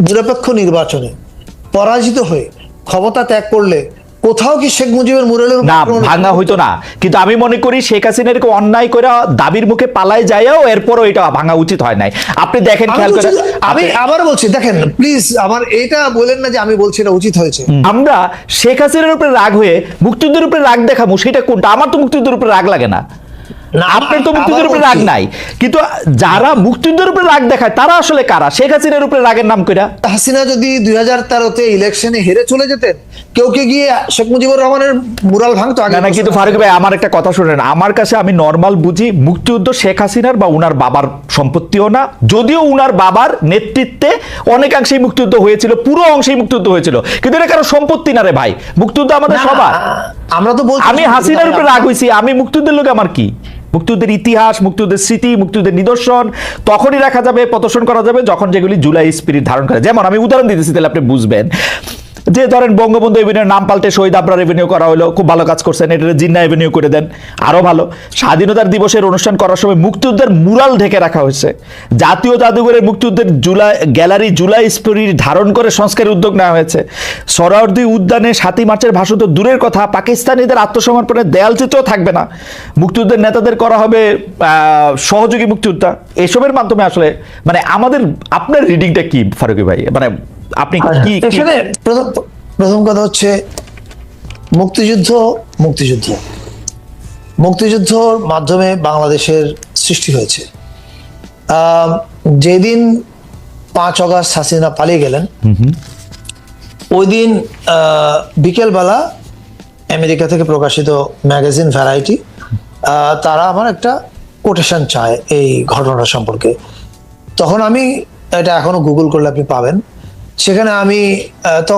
নিরপেক্ষ নির্বাচনে পরাজিত হয়ে ক্ষমতা ত্যাগ করলে কোথাও কি শেখ মুজিবের মুরালের না ভাঙা হইতো না, কিন্তু আমি মনে করি শেখ হাসিনা এরকম অন্যায় করে দাবির মুখে পালায় যায়ও এরপরও এটা ভাঙা উচিত হয় নাই। আপনি দেখেন, খেয়াল করে আমি আবার বলছি, দেখেন প্লিজ, আমার এটা বলেন না যে আমি বলছি এটা উচিত হয়েছে। আমরা শেখ হাসিনার উপরে রাগ হয়ে মুক্তিযুদ্ধের উপরে রাগ দেখাবো, সেটা কোনটা? আমার তো মুক্তিযুদ্ধের উপরে রাগ লাগে না, আপনার তো মুক্তিযুদ্ধের উপরে রাগ নাই, কিন্তু যারা মুক্তিযুদ্ধের উপরে রাগ দেখায় তারা আসলে কারা? শেখ হাসিনার উপরে রাগের নাম কইরা। হাসিনা যদি 2013-তে ইলেকশনে হেরে চলে যেতেন, কেউ কে গিয়ে শেখ মুজিবুর রহমানের মুরাল ভাঙতো আগে না, কিন্তু ফারুক ভাই আমার একটা কথা শুনেন, আমার কাছে আমি নরমাল বুঝি মুক্তিযুদ্ধ শেখ হাসিনার বা উনার বাবার সম্পত্তিও না, যদিও উনার বাবার নেতৃত্বে অনেকাংশেই মুক্তিযুদ্ধ হয়েছিল, পুরো অংশেই মুক্তিযুদ্ধ হয়েছিল, কিন্তু এটা কারো সম্পত্তি না রে ভাই, মুক্তিযুদ্ধ আমাদের সবার। আমরা তো বলছি আমি হাসিনার উপরে রাগ হইছি, আমি মুক্তিযুদ্ধের লোক আমার কি? মুক্তিযুদ্ধের ইতিহাস, মুক্তিযুদ্ধের স্মৃতি, মুক্তিযুদ্ধের নিদর্শন তখনই রাখা যাবে, প্রদর্শন করা যাবে যখন যেগুলি জুলাই স্পিরিট ধারণ করে। যেমন আমি উদাহরণ দিতেছি, তাহলে আপনি বুঝবেন। যে ধরেন বঙ্গবন্ধু এভিনিউর নাম পাল্টে শহীদ আবরার এভিনিউ করা হলো, খুব ভালো কাজ করছেন, এটা জিন্না এভিনিউ করে দেন, আরো ভালো। স্বাধীনতার দিবসের অনুষ্ঠান করার সময় মুক্তিযুদ্ধের মুরাল ঢেকে রাখা হয়েছে, জাতীয় জাদুঘরের মুক্তিযুদ্ধের গ্যালারি জুলাই স্পিরিট ধারণ করে সংস্কারের উদ্যোগ নেওয়া হয়েছে। সোহরাওয়ার্দী উদ্যানে 7ই মার্চের ভাষণ তো দূরের কথা, পাকিস্তানিদের আত্মসমর্পণের দেয়ালচিত্র থাকবে না, মুক্তিযুদ্ধের নেতাদের করা হবে সহযোগী মুক্তিযোদ্ধা। এসবের মাধ্যমে আসলে মানে আমাদের, আপনার রিডিংটা কি ফারুকী ভাই? মানে আপনি কি এখানে প্রথম কথা হচ্ছে মুক্তিযুদ্ধর মাধ্যমে বাংলাদেশের সৃষ্টি হয়েছে। যেদিন 5 আগস্ট হাসিনা পালিয়ে গেলেন, ওই দিন বিকেলবেলা আমেরিকা থেকে প্রকাশিত ম্যাগাজিন ভ্যারাইটি তারা আমার একটা কোটেশন চায় এই ঘটনা সম্পর্কে। তখন আমি এটা এখনো গুগল করলে আপনি পাবেন, সেখানে আমি তো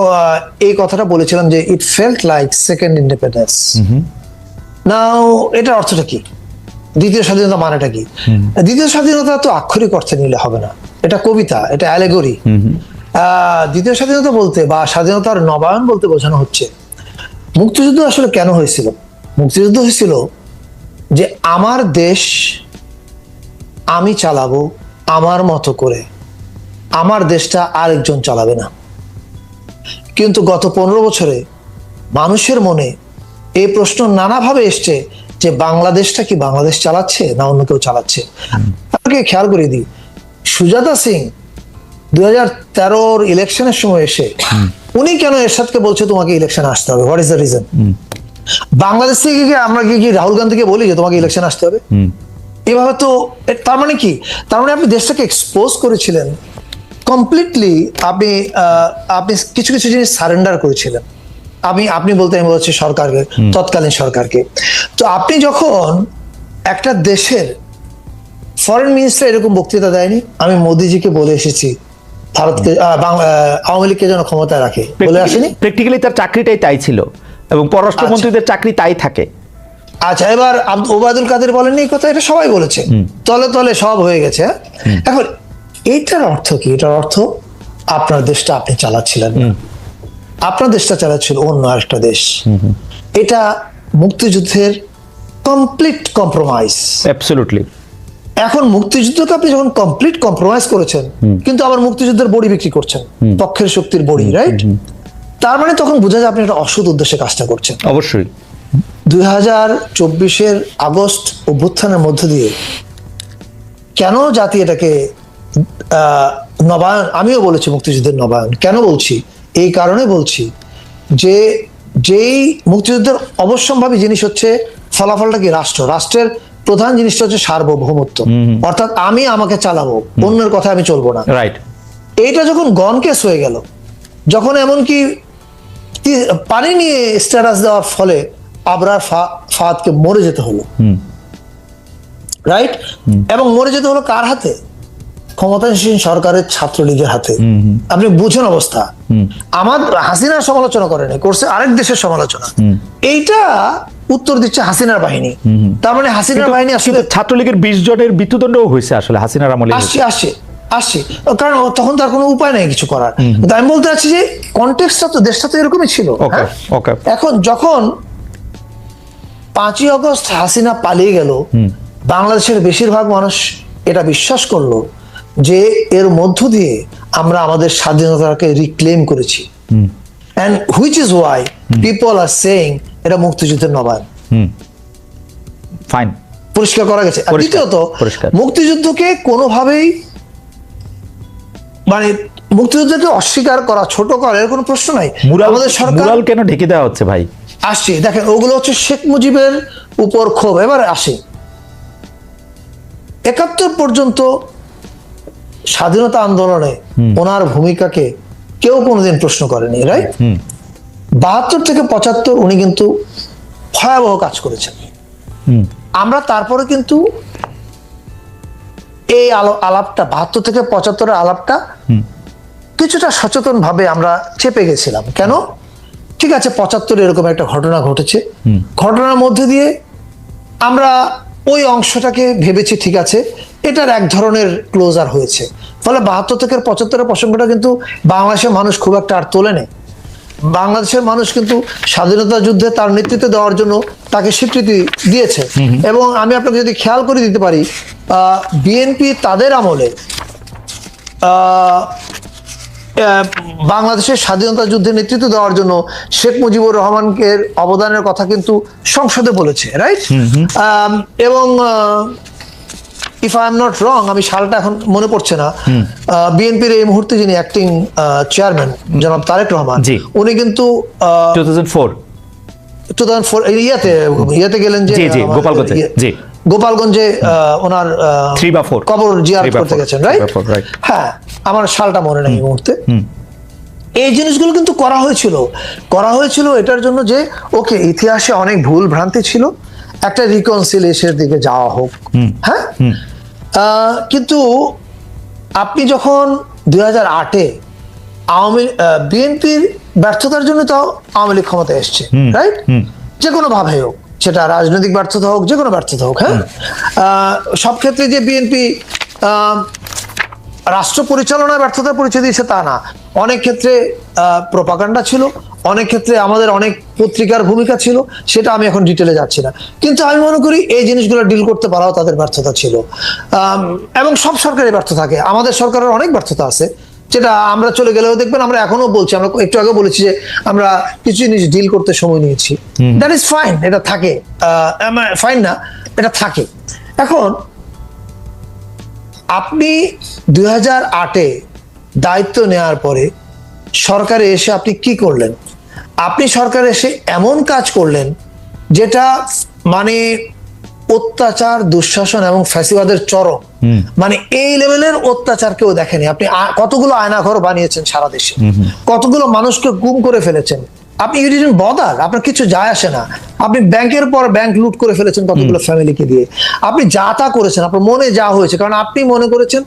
এই কথাটা বলেছিলাম যে it felt like second independence. Now এটার অর্থটা কি? দ্বিতীয় স্বাধীনতা মানেটা কি? দ্বিতীয় স্বাধীনতা তো আক্ষরিক অর্থে নিলে হবে না, এটা কবিতা, এটা অ্যালেগরি। দ্বিতীয় স্বাধীনতা বলতে বা স্বাধীনতার নবায়ন বলতে বোঝানো হচ্ছে মুক্তিযুদ্ধ আসলে কেন হয়েছিল। মুক্তিযুদ্ধ হয়েছিল যে আমার দেশ আমি চালাবো আমার মতো করে, আমার দেশটা আরেকজন চালাবে না। কিন্তু গত 15 বছরে মানুষের মনে এই প্রশ্ন নানাভাবে এসছে যে বাংলাদেশটা কি বাংলাদেশ চালাচ্ছে না অন্য কেউ চালাচ্ছে। আপনাকে খেয়াল করে দিই, সুজাতা সিং 2013 ইলেকশনের সময় এসে উনি কেন এরশাদকে বলছে তোমাকে ইলেকশনে আসতে হবে? What is the reason? Bangladesh থেকে কি আমরা কি রাহুল গান্ধীকে বলি যে তোমাকে ইলেকশন আসতে হবে? এভাবে তো, তার মানে কি? তার মানে আপনি দেশটাকে এক্সপোজ করেছিলেন কমপ্লিটলি। আপনি কিছু কিছু জিনিস সারেন্ডার করেছিলেন। আপনি বলতে আমি বলছি সরকারকে, তৎকালীন সরকারকে। তো আপনি যখন একটা দেশের ফরেন মিনিস্টার এরকম বক্তৃতা দেয়নি, আমি মোদিজিকে বলে এসেছি ভারতকে আওয়ামী লীগকে যেন ক্ষমতায় রাখে, বলে আসেনি? প্র্যাকটিক্যালি তার চাকরিটাই তাই ছিল এবং পররাষ্ট্রমন্ত্রীদের চাকরি তাই থাকে। আচ্ছা, এবার ওবায়দুল কাদের বলেননি এই কথা? এটা সবাই বলেছে, তলে তলে সব হয়ে গেছে। এখন এইটার অর্থ কি? এটার অর্থ আপনার দেশটা আপনি চালাচ্ছিলেন না, আপনার দেশটা চালাচ্ছিল অন্য আরেকটা দেশ। এটা মুক্তিযুদ্ধের কমপ্লিট কম্প্রোমাইজ। অ্যাবসলিউটলি। এখন মুক্তিযুদ্ধকে আপনি যখন কমপ্লিট কম্প্রোমাইজ করেছেন, কিন্তু আবার মুক্তিযুদ্ধের বড়ি বিক্রি করছেন, পক্ষের শক্তির বড়ি, রাইট? তার মানে তখন বোঝা যায় আপনি একটা অসৎ উদ্দেশ্যে কাজটা করছেন। অবশ্যই 2024-এর আগস্ট অভ্যুত্থানের মধ্য দিয়ে কেন জাতি এটাকে নবায়ন, আমিও বলেছি মুক্তিযুদ্ধের নবায়ন কেন বলছি, এই কারণে বলছি যে যেই মুক্তিযুদ্ধের অবশ্যম্ভাবী জিনিস হচ্ছে ফলাফলটা কি? রাষ্ট্রের প্রধান জিনিসটা হচ্ছে সার্বভৌমত্ব, অর্থাৎ আমি আমাকে চালাবো, অন্যের কথা আমি চলবো না, রাইট? এইটা যখন গন কেস হয়ে গেল, যখন এমনকি পানি নিয়ে স্ট্যাটাস দেওয়ার ফলে আবরার ফাহাদকে মরে যেতে হলো, রাইট? এবং মরে যেতে হলো কার হাতে? ক্ষমতাসীন সরকারের ছাত্রলীগের হাতে। আপনি বুঝুন অবস্থা। আমার হাসিনার সমালোচনা করেনি, করছে আরেক দেশের সমালোচনা। এইটা উত্তর দিচ্ছে হাসিনার বাহিনী। তার মানে হাসিনার বাহিনী আসলে ছাত্রলীগের 20 জনের মৃত্যুদণ্ডও হয়েছে আসলে হাসিনার আমলে। আসছে কারণ তখন তার কোনো উপায় নেই কিছু করার। কিন্তু আমি বলতে চাচ্ছি যে কনটেক্সটটা তো, দেশটা তো এরকমই ছিল। এখন যখন 5ই আগস্ট হাসিনা পালিয়ে গেল, বাংলাদেশের বেশিরভাগ মানুষ এটা বিশ্বাস করলো যে এর মধ্য দিয়ে আমরা আমাদের স্বাধীনতাকে রিক্লেম করেছি, and which is why people are saying এটা মুক্তিযুদ্ধের নবায়ন। ফাইন, পরিষ্কার করা গেছে। আর দ্বিতীয়ত, পরিষ্কার। মুক্তিযুদ্ধকে কোনোভাবেই মানে মুক্তিযুদ্ধকে অস্বীকার করা, ছোট করা এর কোনো প্রশ্ন নাই। আমাদের সরকার মুরাল কেন ঢেকে দেওয়া হচ্ছে ভাই? আসছে, দেখেন ওগুলো হচ্ছে শেখ মুজিবের উপর ক্ষোভ। এবার আসি 71 পর্যন্ত স্বাধীনতা আন্দোলনে ওনার ভূমিকাকে কেউ কোনোদিন প্রশ্ন করেনি, রাইট? 72 থেকে 75 উনি কিন্তু ভয়াবহ কাজ করেছেন। আমরা তারপরে কিন্তু এই আলাপটা 72 থেকে 75-এর আলাপটা কিছুটা সচেতন ভাবে আমরা চেপে গেছিলাম। কেন? ঠিক আছে, 75 এরকম একটা ঘটনা ঘটেছে, ঘটনার মধ্যে দিয়ে আমরা ওই অংশটাকে ভেবেছি ঠিক আছে, এটার এক ধরনের ক্লোজার হয়েছে। ফলে 72 থেকে 75-এর প্রসঙ্গটা কিন্তু বাংলাদেশের মানুষ খুব একটা আর তোলে নেই। বাংলাদেশের মানুষ কিন্তু স্বাধীনতা যুদ্ধে তার নেতৃত্ব দেওয়ার জন্য তাকে স্বীকৃতি দিয়েছে। এবং আমি আপনাকে যদি খেয়াল করে দিতে পারি, বিএনপি তাদের আমলে বাংলাদেশের স্বাধীনতা যুদ্ধে নেতৃত্ব দেওয়ার জন্য শেখ মুজিবুর রহমানকে অবদানের কথা কিন্তু সংসদে বলেছে, রাইট? এবং if I am not wrong, আমি সালটা এখন মনে পড়ছে না, বিএনপির এই মুহূর্তে যিনি অ্যাক্টিং চেয়ারম্যান জনাব তারেক রহমান, উনি কিন্তু 2004 ইয়াতে গেলেন যে গোপালগঞ্জে ওনার কবর জিয়ারত করতে গেছেন, রাইট? হ্যাঁ, আমার সালটা মনে নেই এই মুহূর্তে। এই জিনিসগুলো কিন্তু করা হয়েছিল এটার জন্য যে ওকে, ইতিহাসে অনেক ভুল ভ্রান্তি ছিল, একটা রিকনসিলিয়েশনের দিকে যাওয়া হোক। হ্যাঁ, কিন্তু আপনি যখন 2008-এ বিএনপির ব্যর্থতার জন্য তো আওয়ামী লীগ ক্ষমতায় এসছে, রাইট? যে কোনো ভাবে হোক, সেটা রাজনৈতিক ব্যর্থতা হোক, যে কোনো ব্যর্থতা হোক। হ্যাঁ, সব ক্ষেত্রে যে বিএনপি রাষ্ট্র পরিচালনায় ব্যর্থতার পরিচয় দিয়েছে তা না। অনেক ক্ষেত্রে প্রোপাগান্ডা ছিল, অনেক ক্ষেত্রে আমাদের অনেক পত্রিকার ভূমিকা ছিল, সেটা আমি এখন ডিটেলে যাচ্ছি না। কিন্তু আমি মনে করি এই জিনিসগুলো ডিল করতে পারাও তাদের ব্যর্থতা ছিল। এবং সব সরকারের ব্যর্থ থাকে, আমাদের সরকারের অনেক ব্যর্থতা আছে, যেটা আমরা চলে গেলেও দেখবেন আমরা এখনো বলছি। আমরা একটু আগে বলেছি যে আমরা কিছু জিনিস ডিল করতে সময় নিয়েছি, দ্যাট ইজ ফাইন, এটা থাকে, ফাইন না, এটা থাকে। এখন আপনি 2008-এ দায়িত্ব নেওয়ার পরে সরকারে এসে আপনি কি করলেন? আপনি সরকারে এসে এমন কাজ করলেন যেটা মানে অত্যাচার, দুঃশাসন এবং ফ্যাসিবাদের চরম, মানে এই লেভেলের অত্যাচার কেউ দেখেনি। আপনি কতগুলো আয়নাঘর বানিয়েছেন সারা দেশে, কতগুলো মানুষকে গুম করে ফেলেছেন, আপনি ইউ ডিডন্ট বদার, আপনার কিছু যায় আসে না। আপনি ব্যাংকের পর ব্যাংক লুট করে ফেলেছেন কতগুলো ফ্যামিলিকে দিয়ে, আপনি যা তা করেছেন, আপনার মনে যা হয়েছে, কারণ আপনি মনে করেছেন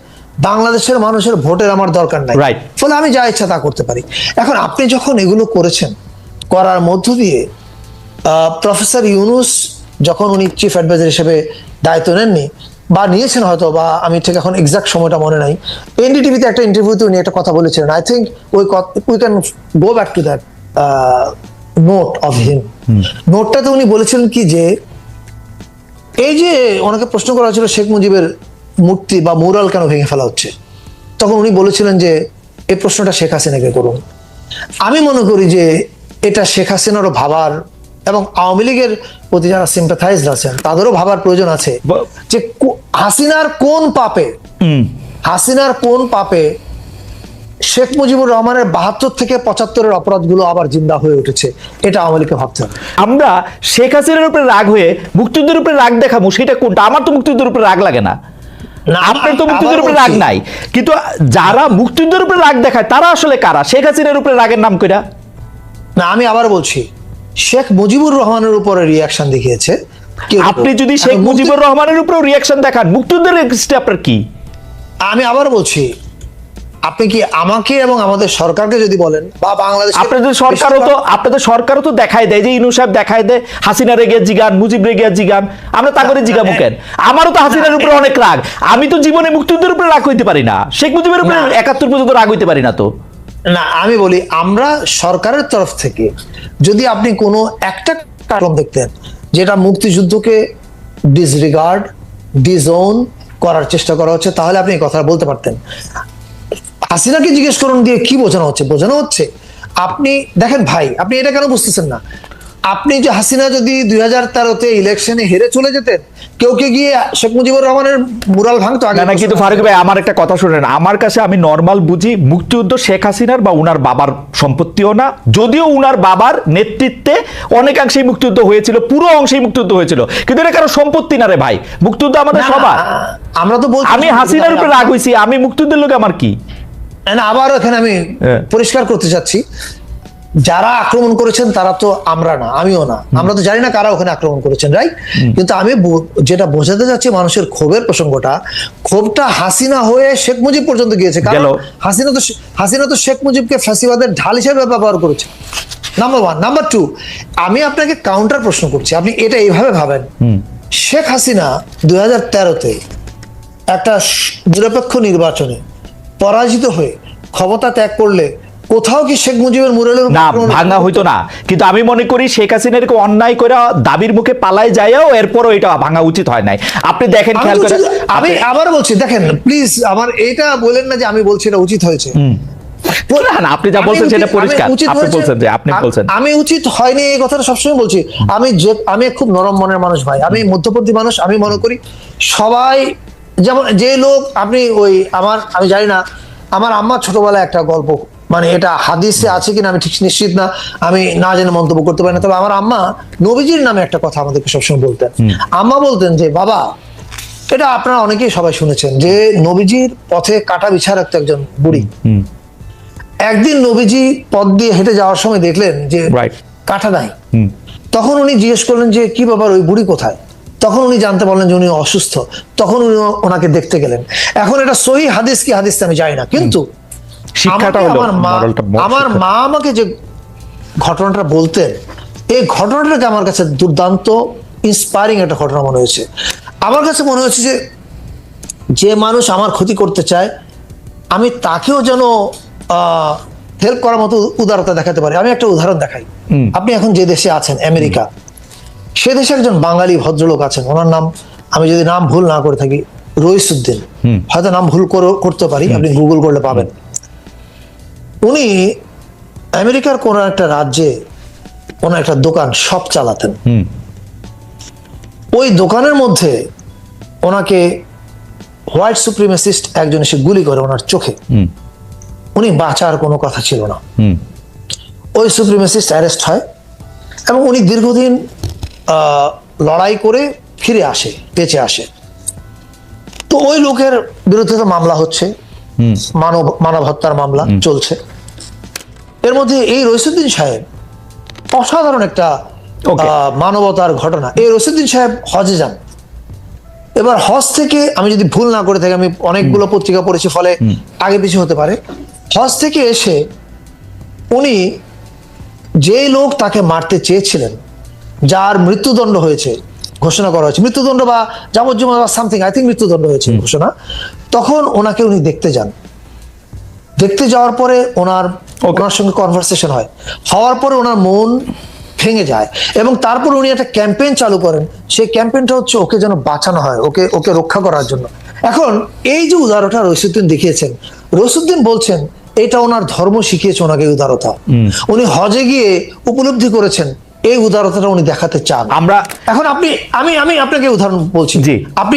বাংলাদেশের মানুষের ভোটের আমার দরকার নাই, ফলে আমি যা ইচ্ছা তা করতে পারি। এখন আপনি যখন এগুলো করেছেন, করার মধ্য দিয়ে প্রফেসর ইউনূস যখন উনি চিফ অ্যাডভাইজার হিসেবে দায়িত্ব নেননি, বা নিয়েছেন হয়তো, বা আমি ঠিক এখন এক্সাক্ট সময়টা মনে নাই, এনডিটিভিতে একটা ইন্টারভিউতে উনি একটা কথা বলেছিলেন। I think we can go back to that note of him. নোটটাতে উনি বলেছিলেন কি, যে এই যে ওনাকে প্রশ্ন করা হয়েছিল শেখ মুজিবের মূর্তি বা মুরাল কেন ভেঙে ফেলা হচ্ছে, তখন উনি বলেছিলেন যে এই প্রশ্নটা শেখ হাসিনাকে করুন। আমি মনে করি যে এটা শেখ হাসিনারও ভাবার, এবং আওয়ামী লীগের প্রতি যারা সিম্পাথাইজড আছেন তাদেরও ভাবার প্রয়োজন আছে যে হাসিনার কোন পাপে শেখ মুজিবুর রহমানের 72 থেকে 75-এর অপরাধগুলো আবার জিন্দা হয়ে উঠেছে, এটা আওয়ামী লীগকে ভাবতে হবে। আমরা শেখ হাসিনার উপরে রাগ হয়ে মুক্তিযুদ্ধের উপরে রাগ দেখাবো, সেটা কোনটা? আমার তো মুক্তিযুদ্ধের উপরে রাগ লাগে না, আপনার তো মুক্তিযুদ্ধের উপরে রাগ নাই, কিন্তু যারা মুক্তিযুদ্ধের উপরে রাগ দেখায় তারা আসলে কারা? শেখ হাসিনার উপরে রাগের নাম কইরা না, আমি আবার বলছি, শেখ মুজিবুর রহমানের উপরে রিয়াকশন দেখিয়েছে। আপনি যদি শেখ মুজিবুর রহমানের উপরে রিয়াকশন দেখান, মুক্তিযুদ্ধের এগেইনস্টে আপনার কি? আমি আবার বলছি, আপনি কি আমাকে এবং আমাদের সরকারকে যদি বলেন, বা বাংলাদেশ আপনাদের সরকারও তো দেখায় দেয় যে ইউনূস সাহেব দেখায় দেয় হাসিনা রেগে জিগান, মুজিব রেগে জিগান, আমরা তা করে জিগাবো কেন? আমারও তো হাসিনার উপরে অনেক রাগ, আমি তো জীবনে মুক্তিযুদ্ধের উপরে রাগ হইতে পারি না, শেখ মুজিবের উপরে 71 পর্যন্ত রাগ হইতে পারি না। তো না, আমি বলি, আমরা সরকারের তরফ থেকে যদি আপনি কোনো একটা কারণ দেখতেন যেটা মুক্তিযুদ্ধকে ডিসরিগার্ড, ডিজোন করার চেষ্টা করা হচ্ছে, তাহলে আপনি এই কথা বলতে পারতেন। হাসিনাকে জিজ্ঞেস করুন দিয়ে কি বোঝানো হচ্ছে? বোঝানো হচ্ছে আপনি দেখেন ভাই, আপনি এটা কেন বুঝতেছেন না? আপনি যে হাসিনা যদি 2013-তে ইলেকশনে হেরে চলে যেতেন, কেউ কে গিয়ে শেখ মুজিবুর রহমানের মুরাল ভাঙতো আগে। না কিন্তু ফারুক ভাই আমার একটা কথা শুনেন, আমার কাছে আমি নর্মাল বুঝি মুক্তিযুদ্ধ শেখ হাসিনার বা উনার বাবার সম্পত্তিও না, যদিও উনার বাবার নেতৃত্বে অনেকাংশেই মুক্তিযুদ্ধ হয়েছিল, পুরো অংশেই মুক্তিযুদ্ধ হয়েছিল, কিন্তু এটা কারো সম্পত্তি না রে ভাই, মুক্তিযুদ্ধ আমাদের সবার। আমরা তো বলছি আমি হাসিনার উপরে রাগ হইছি, আমি মুক্তিযুদ্ধের লোক আমার কি? আবারও এখানে আমি পরিষ্কার করতে চাচ্ছি, যারা আক্রমণ করেছেন তারা তো আমরা না, আমিও না, আমরা তো জানি না কারা ওখানে আক্রমণ করেছেন, রাইট? কিন্তু আমি যেটা বোঝাতে যাচ্ছি, মানুষের ক্ষোভের প্রসঙ্গটা, ক্ষোভটা হাসিনা হয়ে শেখ মুজিব পর্যন্ত গিয়েছে, কারণ হাসিনা তো শেখ মুজিবকে ফ্যাসিবাদের ঢাল হিসেবে ব্যবহার করেছে, নাম্বার ওয়ান। নাম্বার টু, আমি আপনাকে কাউন্টার প্রশ্ন করছি, আপনি এটা এইভাবে ভাবেন, শেখ হাসিনা 2013-তে একটা নিরপেক্ষ নির্বাচনে পরাজিত হয়ে ক্ষমতা ত্যাগ করলে কোথাও কি শেখ মুজিবের মুরালের না ভাঙা হইতো না, কিন্তু আমি মনে করি শেখ হাসিনা এরকম অন্যায় করে দাবির মুখে পালাই যায়ও এরপরও এটা ভাঙা উচিত হয় নাই। আপনি দেখেন, খেয়াল করে, আমি আবার বলছি, দেখেন প্লিজ, আমার এটা বলেন না যে আমি বলছি এটা উচিত হয়েছে। না আপনি যা বলছেন সেটা পরিষ্কার, আপনি বলছেন যে আপনি বলছেন আমি উচিত হয়নি, এই কথাটা সবসময় বলছি। আমি খুব নরম মনের মানুষ ভাই, আমি মধ্যপন্থী মানুষ। আমি মনে করি সবাই, যেমন যে লোক আপনি আমি জানি না, আমার আম্মা ছোটবেলায় একটা গল্প, মানে এটা হাদিসে আছে কিনা আমি ঠিক নিশ্চিত না, আমি না জেনে মন্তব্য করতে পারি না, তবে আমার আম্মা নবীজির নামে একটা কথা আমাদেরকে সবসময় বলতেন। আম্মা বলতেন যে বাবা, এটা আপনারা অনেকেই সবাই শুনেছেন, যে নবীজির পথে কাটা বিছা রাখতো একজন বুড়ি। একদিন নবীজি পথ দিয়ে হেঁটে যাওয়ার সময় দেখলেন যে কাঁটা নাই। তখন উনি জিজ্ঞেস করলেন যে কি ব্যাপার, ওই বুড়ি কোথায়? তখন উনি জানতে পারলেন যে উনি অসুস্থ। তখন উনি ওনাকে দেখতে গেলেন। এখন এটা সহি হাদিস কি হাদিস আমি জানি না, কিন্তু আমার মা আমাকে যে ঘটনাটা বলতেন, এই ঘটনাটাকে আমার কাছে দুর্দান্ত ইন্সপায়ারিং একটা ঘটনা মনে হয়েছে। আমার কাছে মনে হচ্ছে যে মানুষ আমার ক্ষতি করতে চায়, আমি তাকেও যেন হেল্প করার মতো উদারতা দেখাতে পারি। আমি একটা উদাহরণ দেখাই। আপনি এখন যে দেশে আছেন, আমেরিকা, সে দেশে একজন বাঙালি ভদ্রলোক আছেন, ওনার নাম, আমি যদি নাম ভুল না করে থাকি, রইসুদ্দিন, হয়তো নাম ভুল করতে পারি, আপনি গুগল করলে পাবেন। উনি আমেরিকার কোন একটা রাজ্যে ওনার একটা দোকান শপ চালাতেন। ওই দোকানের মধ্যে ওনাকে হোয়াইট সুপ্রিমেসিস্ট একজন এসে গুলি করে ওনার চোখে। উনি বাঁচার কোনো কথা ছিল না। ওই সুপ্রিমেসিস্ট অ্যারেস্ট হয় এবং উনি দীর্ঘদিন লড়াই করে ফিরে আসে, বেঁচে আসে। তো ওই লোকের বিরুদ্ধে তো মামলা হচ্ছে, মানব হত্যার মামলা চলছে। এর মধ্যে এই রইসুদ্দিন সাহেব, অসাধারণ একটা মানবতার ঘটনা, এই রইসুদ্দিন সাহেব হজে যান। এবার হজ থেকে, আমি যদি ভুল না করে থাকি, আমি অনেকগুলো পত্রিকা পড়েছি, ফলে আগে পিছু হতে পারে, হজ থেকে এসে উনি যে লোক তাকে মারতে চেয়েছিলেন, যার মৃত্যুদণ্ড হয়েছে, ঘোষণা করা হয়েছে, মৃত্যুদণ্ড বা যাবজ্জীবন বা সামথিং, আই থিঙ্ক মৃত্যুদণ্ড হয়েছে ঘোষণা, তখন ওনাকে উনি দেখতে যান। দেখতে যাওয়ার পরে ওনার সঙ্গে কনভারসেশন হয়, হওয়ার পরে ওনার মন ভেঙে যায় এবং তারপর উনি একটা ক্যাম্পেইন চালু করেন। সেই ক্যাম্পেইনটা হচ্ছে ওকে যেন বাঁচানো হয়, ওকে রক্ষা করার জন্য। এখন এই যে উদারতা রইসুদ্দিন দেখিয়েছেন, রইসুদ্দিন বলছেন এটা ওনার ধর্ম শিখিয়েছে ওনাকে উদারতা। উনি হজে গিয়ে উপলব্ধি করেছেন এই উদারতাটা উনি দেখাতে চান। আমরা এখন আমি আপনাকে উদাহরণ বলছি, আপনি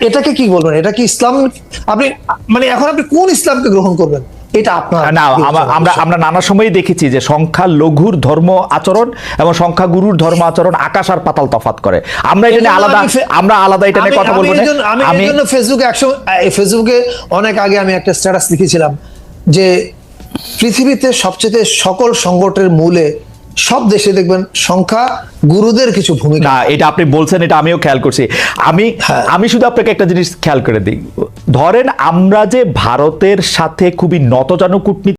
এটাকে কি বলবেন? এটা কি ইসলাম? আপনি মানে এখন আপনি কোন ইসলামকে গ্রহণ করবেন? এটা আপনার না, আমরা নানা সময়ই দেখেছি যে সংখ্যা লঘুর ধর্ম আচরণ এবং সংখ্যা গুরুর ধর্ম আচরণ আকাশ আর পাতাল তফাৎ করে। আমরা এটা নিয়ে আলাদা এটা নিয়ে কথা বলবো না। আমি ফেসবুকে অনেক আগে আমি একটা স্ট্যাটাস লিখেছিলাম যে পৃথিবীতে সবচেয়ে সকল সংকটের মূলে সব দেশে দেখবেন সংখ্যা গুরুদের কিছু ভূমিকা। না, এটা আপনি বলছেন, এটা আমিও খেয়াল করছি। আমি শুধু আপনাকে একটা জিনিস খেয়াল করে দিই, ধরেন আমরা যে ভারতের সাথে খুবই নতজানু কূটনীতি